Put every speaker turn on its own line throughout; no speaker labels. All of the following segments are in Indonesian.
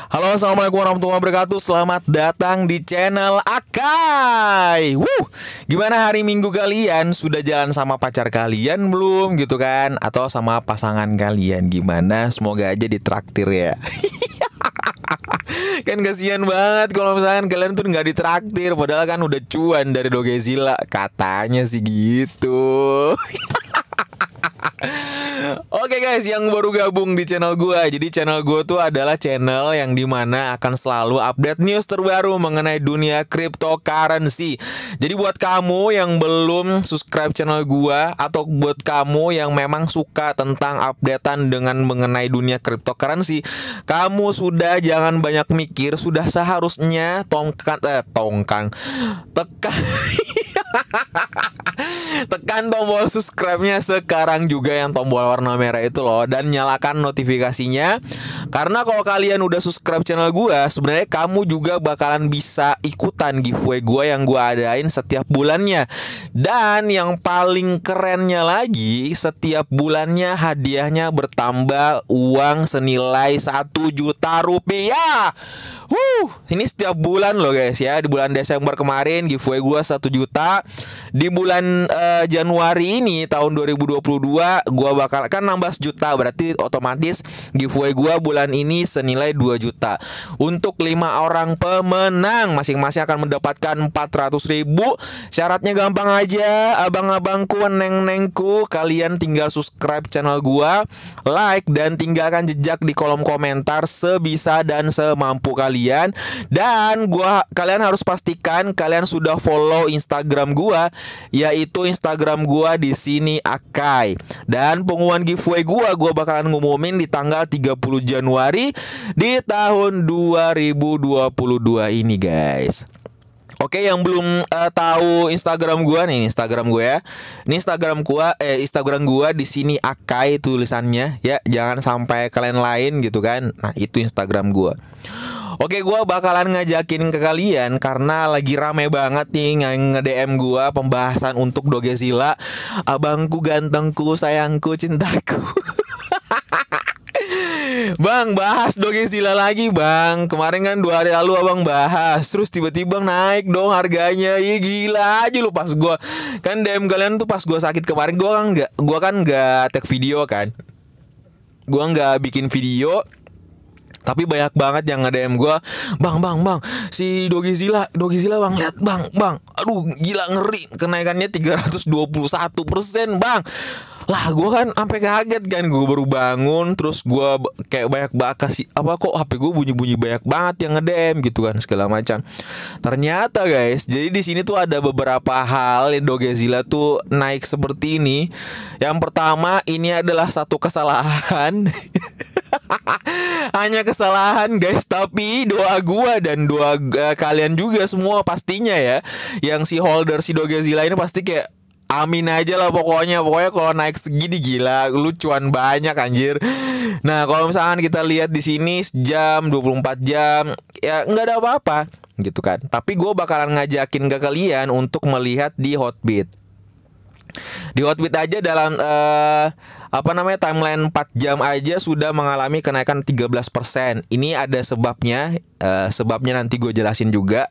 Halo, assalamualaikum warahmatullahi wabarakatuh. Selamat datang di channel Akai. Gimana hari Minggu kalian? Sudah jalan sama pacar kalian belum gitu kan? Atau sama pasangan kalian gimana? Semoga aja ditraktir ya. Kan kasihan banget kalau misalkan kalian tuh nggak ditraktir, padahal kan udah cuan dari Dogezilla, katanya sih gitu. Oke guys, yang baru gabung di channel gue. Jadi channel gue tuh adalah channel yang dimana akan selalu update news terbaru mengenai dunia cryptocurrency. Jadi buat kamu yang belum subscribe channel gue, atau buat kamu yang memang suka tentang updatean dengan mengenai dunia cryptocurrency, kamu sudah jangan banyak mikir. Sudah seharusnya tekan tombol subscribe-nya sekarang juga, yang tombol warna merah itu loh, dan nyalakan notifikasinya. Karena kalau kalian udah subscribe channel gue, sebenarnya kamu juga bakalan bisa ikutan giveaway gue yang gue adain setiap bulannya. Dan yang paling kerennya lagi, setiap bulannya hadiahnya bertambah uang senilai 1 juta rupiah. Ini setiap bulan loh guys ya. Di bulan Desember kemarin giveaway gue 1 juta. Di bulan Januari ini tahun 2022 gue bakal kan nambah sejuta, berarti otomatis giveaway gue bulan ini senilai 2 juta. Untuk 5 orang pemenang, masing-masing akan mendapatkan 400.000. Syaratnya gampang aja, abang-abangku, neng-nengku, kalian tinggal subscribe channel gue, like, dan tinggalkan jejak di kolom komentar sebisa dan semampu kalian. Dan kalian harus pastikan kalian sudah follow Instagram gue, yaitu Instagram gua di sini Akai. Dan pengumuman giveaway gua bakalan ngumumin di tanggal 30 Januari di tahun 2022 ini guys. Oke, yang belum tahu Instagram gua nih, Instagram gue ya. Ini Instagram gua di sini Akai tulisannya ya, jangan sampai kalian lain gitu kan. Nah, itu Instagram gua. Oke, gue bakalan ngajakin ke kalian karena lagi rame banget nih nge-DM gue pembahasan untuk Dogezilla. Abangku, gantengku, sayangku, cintaku. Bang, bahas Dogezilla lagi bang. Kemarin kan 2 hari lalu abang bahas, terus tiba-tiba naik dong harganya. Iya gila aja lu. Pas gue kan DM kalian tuh pas gue sakit kemarin, gue kan nggak tag video kan. Gue nggak bikin video. Tapi banyak banget yang nge-DM gue, bang, si Dogezilla bang, lihat bang, aduh gila ngeri, kenaikannya 321% bang. Lah gue kan sampai kaget kan, gue baru bangun, terus gue kayak banyak banget kok HP gue bunyi banyak banget yang nge-DM gitu kan, segala macam. Ternyata guys, jadi di sini tuh ada beberapa hal yang Dogezilla tuh naik seperti ini. Yang pertama, ini adalah satu kesalahan. Hanya kesalahan guys, tapi doa gua dan doa kalian juga semua pastinya ya, yang si holder si Dogezilla ini pasti kayak amin aja lah pokoknya kalau naik segini gila lucuan banyak anjir. Nah, kalau misalkan kita lihat di sini jam 24 jam ya nggak ada apa-apa gitu kan. Tapi gue bakalan ngajakin ke kalian untuk melihat di Hotbit. Di Hotbit aja dalam timeline 4 jam aja sudah mengalami kenaikan 13%. Ini ada sebabnya. Sebabnya nanti gue jelasin juga.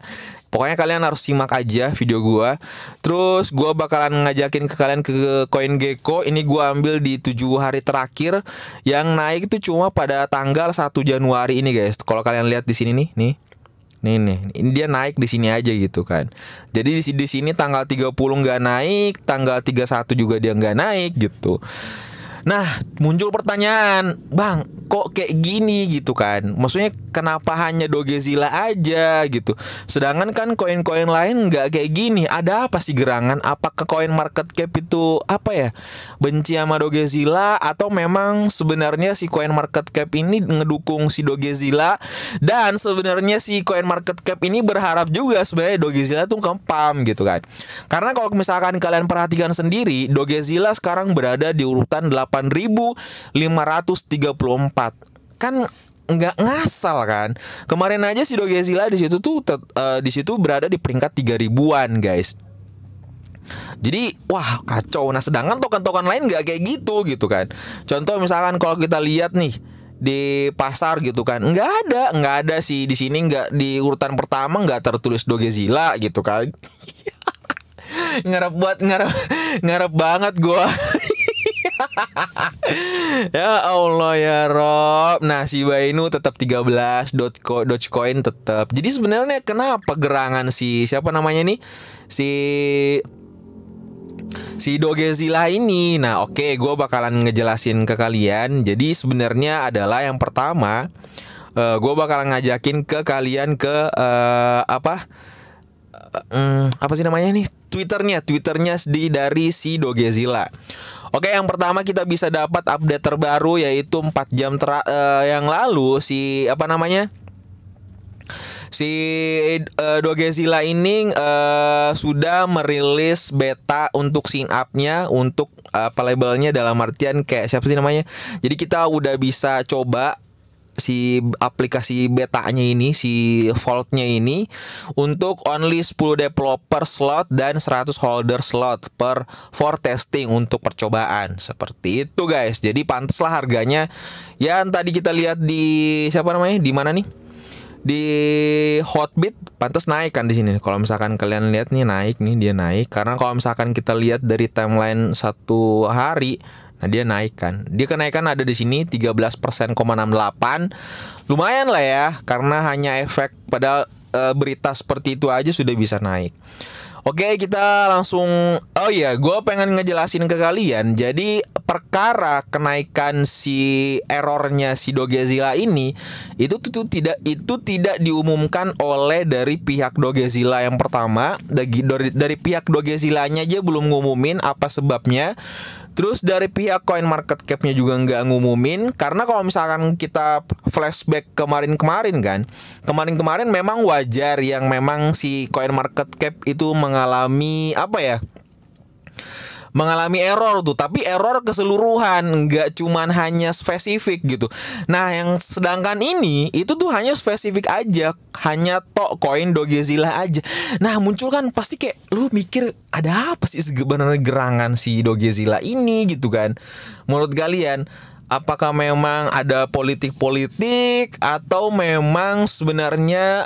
Pokoknya kalian harus simak aja video gue. Terus gue bakalan ngajakin ke kalian ke CoinGecko. Ini gue ambil di 7 hari terakhir. Yang naik itu cuma pada tanggal 1 Januari ini guys. Kalau kalian lihat di sini nih. Nih, ini dia naik di sini aja gitu kan. Jadi di sini tanggal 30 nggak naik, tanggal 31 juga dia nggak naik gitu. Nah, muncul pertanyaan, bang, kok kayak gini gitu kan? Maksudnya kenapa hanya Dogezilla aja gitu? Sedangkan kan koin-koin lain nggak kayak gini. Ada apa sih gerangan? Apakah koin market cap itu benci sama Dogezilla, atau memang sebenarnya si koin market cap ini ngedukung si Dogezilla, dan sebenarnya si koin market cap ini berharap juga sebenarnya Dogezilla tuh kempam gitu kan? Karena kalau misalkan kalian perhatikan sendiri, Dogezilla sekarang berada di urutan 8.534. Kan nggak ngasal kan. Kemarin aja si Dogezilla di situ tuh di situ berada di peringkat 3.000-an guys. Jadi wah kacau. Nah, sedangkan token-token lain nggak kayak gitu kan. Contoh misalkan kalau kita lihat nih, di pasar gitu kan. Nggak ada sih di sini, nggak di urutan pertama nggak tertulis Dogezilla gitu kan. ngarep banget gua. Ya Allah ya Rob. Nah, Shiba Inu tetap 13, Dogecoin tetap. Jadi sebenarnya kenapa gerangan siapa namanya nih? Si Dogezilla ini. Nah, oke, gue bakalan ngejelasin ke kalian. Jadi sebenarnya adalah yang pertama, gue bakalan ngajakin ke kalian ke apa sih namanya nih? Twitternya dari si Dogezilla. Oke, yang pertama kita bisa dapat update terbaru yaitu 4 jam yang lalu si Dogezilla ini sudah merilis beta untuk sign up-nya, untuk labelnya, dalam artian kayak siapa sih namanya. Jadi kita udah bisa coba si aplikasi betanya ini, si Vault-nya ini untuk only 10 developer slot dan 100 holder slot for testing untuk percobaan. Seperti itu guys. Jadi pantaslah harganya yang tadi kita lihat di di mana nih? Di Hotbit pantas naik kan di sini. Kalau misalkan kalian lihat nih naik nih, dia naik karena kalau misalkan kita lihat dari timeline satu hari, nah dia naik kan. Dia kenaikan ada di sini 13,68%. Lumayan lah ya, karena hanya efek pada berita seperti itu aja sudah bisa naik. Oke, kita langsung. Oh iya, gue pengen ngejelasin ke kalian. Jadi perkara kenaikan si errornya si Dogezilla ini itu tidak diumumkan oleh dari pihak Dogezilla yang pertama. Dari pihak Dogezillanya aja belum ngumumin apa sebabnya. Terus dari pihak CoinMarketCap-nya juga nggak ngumumin. Karena kalau misalkan kita flashback kemarin memang wajar yang memang si CoinMarketCap itu mengalami mengalami error tuh, tapi error keseluruhan, nggak cuman hanya spesifik gitu. Nah, yang sedangkan ini itu tuh hanya spesifik aja, hanya tok koin Dogezilla aja. Nah, muncul kan pasti kayak lu mikir ada apa sih sebenarnya gerangan si Dogezilla ini gitu kan. Menurut kalian, apakah memang ada politik atau memang sebenarnya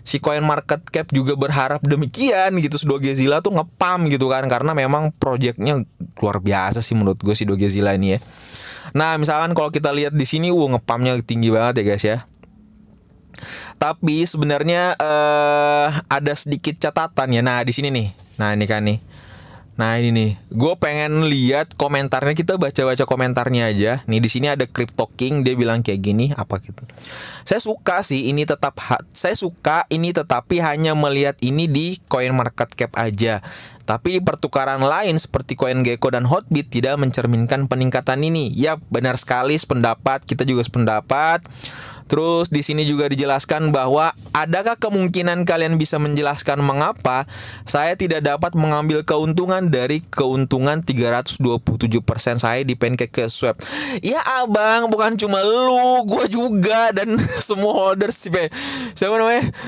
si CoinMarketCap juga berharap demikian gitu, si Dogezilla tuh ngepam gitu kan, karena memang projectnya luar biasa sih menurut gue si Dogezilla ini ya. Nah, misalkan kalau kita lihat di sini ngepamnya tinggi banget ya guys ya. Tapi sebenarnya ada sedikit catatan ya. Nah, di sini nih. Nah, ini kan nih. Nah, ini nih, gue pengen lihat komentarnya, kita baca-baca komentarnya aja. Nih di sini ada Crypto King, dia bilang kayak gini, apa gitu. Saya suka ini tetapi hanya melihat ini di CoinMarketCap aja. Tapi di pertukaran lain seperti CoinGecko dan Hotbit tidak mencerminkan peningkatan ini. Yap, benar sekali, sependapat, kita juga sependapat. Terus di sini juga dijelaskan bahwa adakah kemungkinan kalian bisa menjelaskan mengapa saya tidak dapat mengambil keuntungan dari keuntungan 327% saya di PancakeSwap. Ya abang, bukan cuma lu, gue juga dan semua holders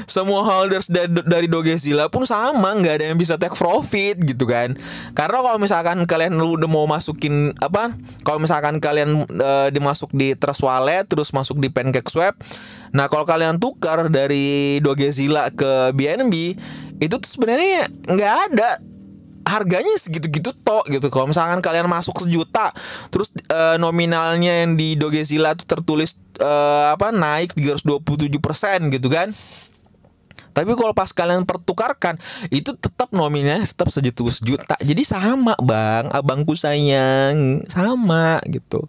semua holders dari Dogezilla pun sama, nggak ada yang bisa take profit gitu kan. Karena kalau misalkan kalian udah mau masukin kalau misalkan kalian dimasuk di Trust Wallet terus masuk di PancakeSwap, nah kalau kalian tukar dari Dogezilla ke BNB itu tuh sebenarnya nggak ada harganya segitu-gitu tok gitu. Kalau misalkan kalian masuk 1 juta terus nominalnya yang di Dogezilla tuh tertulis naik 327% gitu kan. Tapi kalau pas kalian pertukarkan itu tetap nominalnya tetap 1 juta. Jadi sama bang, abangku sayang, sama gitu.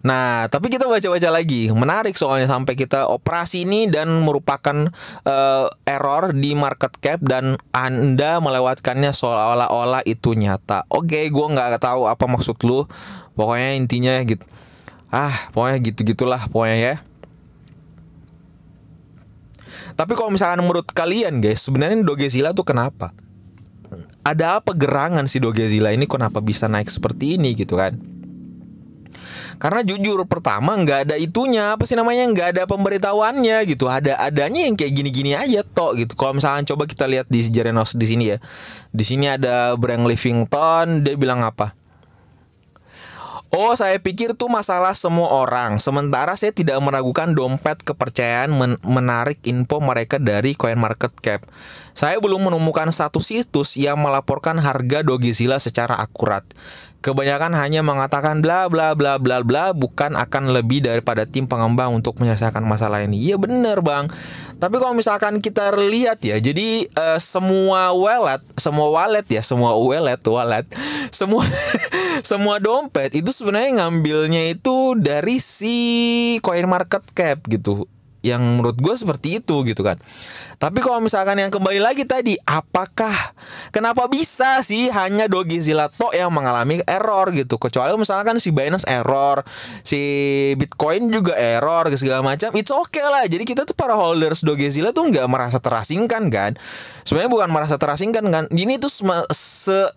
Nah, tapi kita baca-baca lagi. Menarik soalnya sampai kita operasi ini dan merupakan error di market cap dan Anda melewatkannya seolah-olah itu nyata. Oke, gue nggak tahu apa maksud lu. Pokoknya intinya gitu. Pokoknya gitu-gitulah pokoknya ya. Tapi kalau misalkan menurut kalian guys, sebenarnya Dogezilla tuh kenapa? Ada apa gerangan si Dogezilla ini kenapa bisa naik seperti ini gitu kan? Karena jujur pertama nggak ada itunya, nggak ada pemberitahuannya gitu. Adanya yang kayak gini-gini aja tok gitu. Kalau misalkan coba kita lihat di Jerenos di sini ya. Di sini ada Brand Livington, dia bilang apa? Oh, saya pikir tuh masalah semua orang. Sementara saya tidak meragukan dompet kepercayaan menarik info mereka dari CoinMarketCap. Saya belum menemukan satu situs yang melaporkan harga Dogecoin secara akurat. Kebanyakan hanya mengatakan bla bla bla bla bla, bukan akan lebih daripada tim pengembang untuk menyelesaikan masalah ini. Iya bener bang. Tapi kalau misalkan kita lihat ya, jadi semua wallet, semua dompet itu sebenarnya ngambilnya itu dari si CoinMarketCap gitu. Yang menurut gue seperti itu gitu kan. Tapi kalau misalkan yang kembali lagi tadi, kenapa bisa sih hanya Dogecoin tok yang mengalami error gitu? Kecuali misalkan si Binance error, si Bitcoin juga error, segala macam, it's okay lah. Jadi kita tuh para holders Dogecoin tuh nggak merasa terasingkan kan? Sebenarnya bukan merasa terasingkan kan? Ini tuh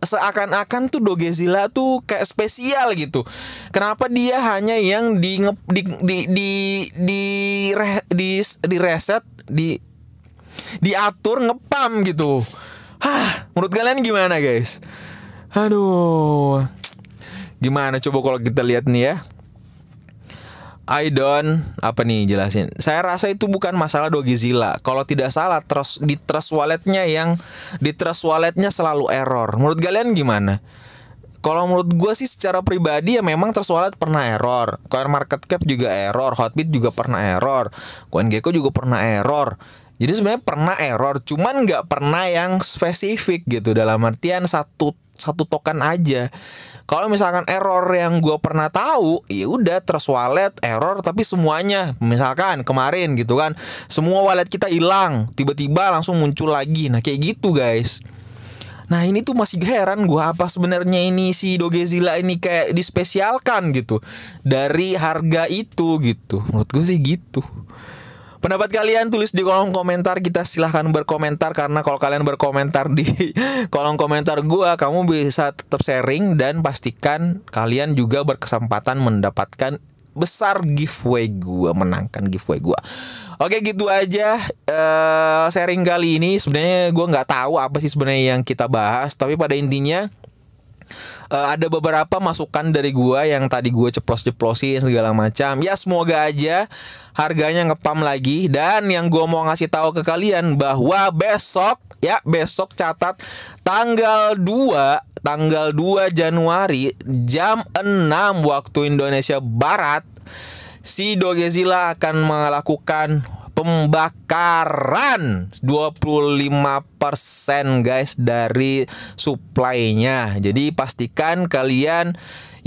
seakan-akan tuh Dogecoin tuh kayak spesial gitu. Kenapa dia hanya yang reset, diatur, ngepam gitu. Menurut kalian gimana guys? Aduh, gimana coba kalau kita lihat nih ya. Apa nih jelasin? Saya rasa itu bukan masalah Dogecoin. Kalau tidak salah, di trust walletnya selalu error. Menurut kalian gimana? Kalau menurut gue sih secara pribadi ya memang Trust Wallet pernah error, CoinMarketCap juga error, Hotbit juga pernah error, CoinGecko juga pernah error. Jadi sebenarnya pernah error, cuman nggak pernah yang spesifik gitu, dalam artian satu token aja. Kalau misalkan error yang gue pernah tahu, ya udah Trust Wallet error tapi semuanya. Misalkan kemarin gitu kan, semua wallet kita hilang, tiba-tiba langsung muncul lagi. Nah kayak gitu guys. Nah ini tuh masih heran gue, apa sebenarnya ini si Dogecoin ini kayak dispesialkan gitu dari harga itu gitu. Menurut gue sih gitu. Pendapat kalian tulis di kolom komentar. Kita silahkan berkomentar, karena kalau kalian berkomentar di kolom komentar gue, kamu bisa tetap sharing dan pastikan kalian juga berkesempatan mendapatkan besar giveaway gue, menangkan giveaway gue. Oke gitu aja sharing kali ini. Sebenarnya gue nggak tahu apa sih sebenarnya yang kita bahas, tapi pada intinya ada beberapa masukan dari gue yang tadi gue ceplos-ceplosin segala macam. Ya semoga aja harganya ngepam lagi. Dan yang gue mau ngasih tahu ke kalian bahwa besok catat tanggal 2 Januari jam 6 waktu Indonesia Barat, si Dogecoin akan melakukan pembakaran 25% guys dari supply-nya. Jadi pastikan kalian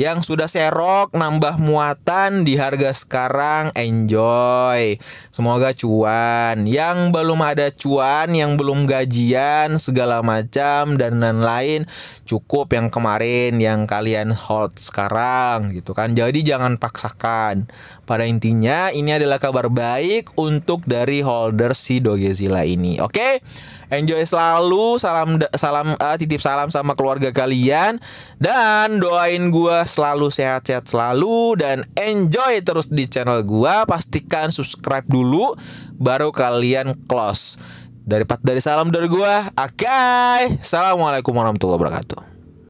yang sudah serok nambah muatan di harga sekarang, enjoy. Semoga cuan. Yang belum ada cuan, yang belum gajian segala macam dan lain-lain, cukup yang kemarin yang kalian hold sekarang gitu kan. Jadi jangan paksakan. Pada intinya ini adalah kabar baik untuk dari holder si Dogecoin ini. Oke? Enjoy selalu, titip salam sama keluarga kalian, dan doain gue selalu sehat-sehat selalu, dan enjoy terus di channel gue. Pastikan subscribe dulu baru kalian close. Dari salam dari gue, Akai. Assalamualaikum warahmatullahi wabarakatuh.